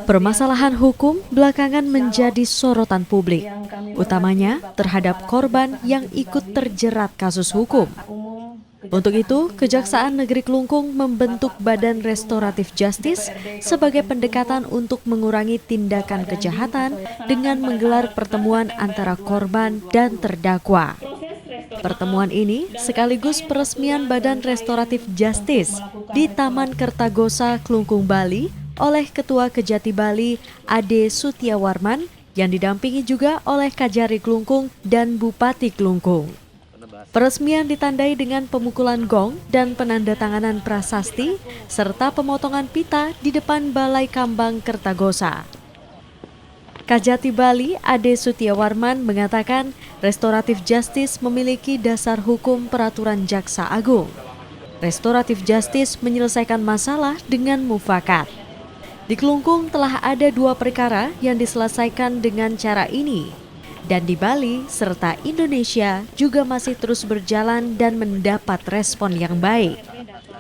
Permasalahan hukum belakangan menjadi sorotan publik, utamanya terhadap korban yang ikut terjerat kasus hukum. Untuk itu, Kejaksaan Negeri Klungkung membentuk Badan Restoratif Justice sebagai pendekatan untuk mengurangi tindakan kejahatan dengan menggelar pertemuan antara korban dan terdakwa. Pertemuan ini sekaligus peresmian Badan Restoratif Justice di Taman Kertagosa, Klungkung, Bali oleh Ketua Kejati Bali Ade Sutiawarman yang didampingi juga oleh Kajari Klungkung dan Bupati Klungkung. Peresmian ditandai dengan pemukulan gong dan penandatanganan prasasti serta pemotongan pita di depan Balai Kambang Kertagosa. Kajati Bali Ade Sutiawarman mengatakan restoratif justice memiliki dasar hukum peraturan Jaksa Agung. Restoratif justice menyelesaikan masalah dengan mufakat. Di Klungkung telah ada 2 perkara yang diselesaikan dengan cara ini. Dan di Bali serta Indonesia juga masih terus berjalan dan mendapat respon yang baik.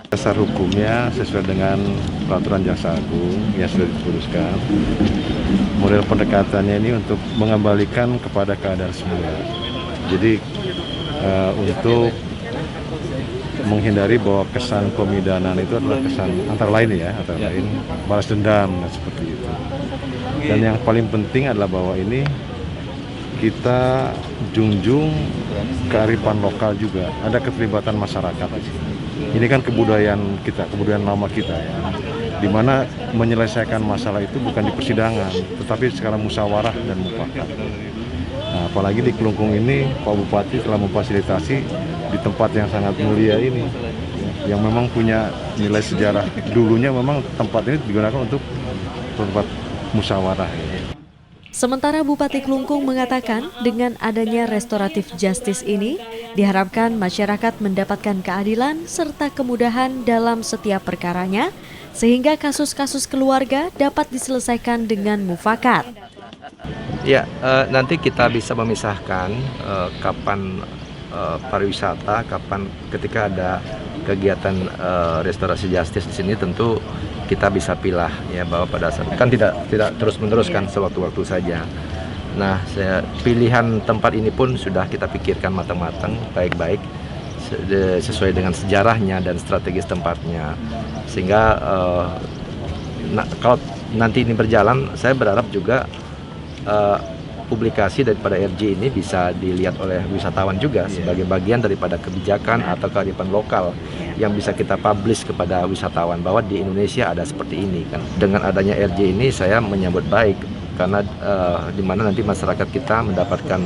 Dasar hukumnya sesuai dengan peraturan Jaksa Agung yang sudah diputuskan. Model pendekatannya ini untuk mengembalikan kepada keadaan semula. Jadi untuk menghindari bahwa kesan pemidanaan itu adalah kesan antara lain balas dendam dan seperti itu. Dan yang paling penting adalah bahwa ini kita junjung kearifan lokal juga, ada keterlibatan masyarakat. Ini kan kebudayaan kita, kebudayaan lama kita ya, di mana menyelesaikan masalah itu bukan di persidangan, tetapi secara musyawarah dan mufakat. Nah, apalagi di Klungkung ini Pak Bupati telah memfasilitasi di tempat yang sangat mulia ini, yang memang punya nilai sejarah. Dulunya memang tempat ini digunakan untuk tempat musyawarah. Sementara Bupati Klungkung mengatakan dengan adanya restoratif justice ini, diharapkan masyarakat mendapatkan keadilan serta kemudahan dalam setiap perkaranya, sehingga kasus-kasus keluarga dapat diselesaikan dengan mufakat. Ya, nanti kita bisa memisahkan kapan pariwisata, kapan ketika ada kegiatan restorasi justice di sini tentu kita bisa pilah ya, bahwa pada saat kan tidak terus-menerus kan, sewaktu-waktu saja. Nah, pilihan tempat ini pun sudah kita pikirkan matang-matang, baik-baik sesuai dengan sejarahnya dan strategis tempatnya. Sehingga kalau nanti ini berjalan, saya berharap juga publikasi daripada RJ ini bisa dilihat oleh wisatawan juga sebagai bagian daripada kebijakan atau kearifan lokal yang bisa kita publish kepada wisatawan bahwa di Indonesia ada seperti ini kan. Dengan adanya RJ ini saya menyambut baik karena di mana nanti masyarakat kita mendapatkan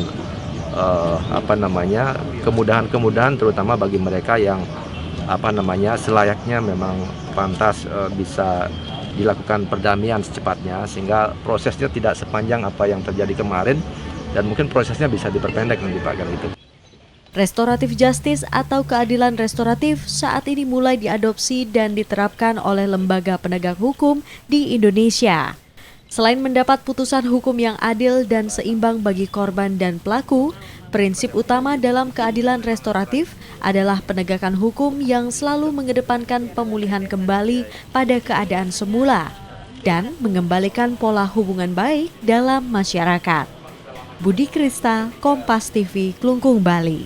kemudahan-kemudahan terutama bagi mereka yang selayaknya memang pantas bisa dilakukan perdamaian secepatnya, sehingga prosesnya tidak sepanjang apa yang terjadi kemarin dan mungkin prosesnya bisa diperpendek nanti Pak itu. Restoratif justice atau keadilan restoratif saat ini mulai diadopsi dan diterapkan oleh lembaga penegak hukum di Indonesia. Selain mendapat putusan hukum yang adil dan seimbang bagi korban dan pelaku, prinsip utama dalam keadilan restoratif adalah penegakan hukum yang selalu mengedepankan pemulihan kembali pada keadaan semula dan mengembalikan pola hubungan baik dalam masyarakat. Budi Krista, Kompas TV, Klungkung, Bali.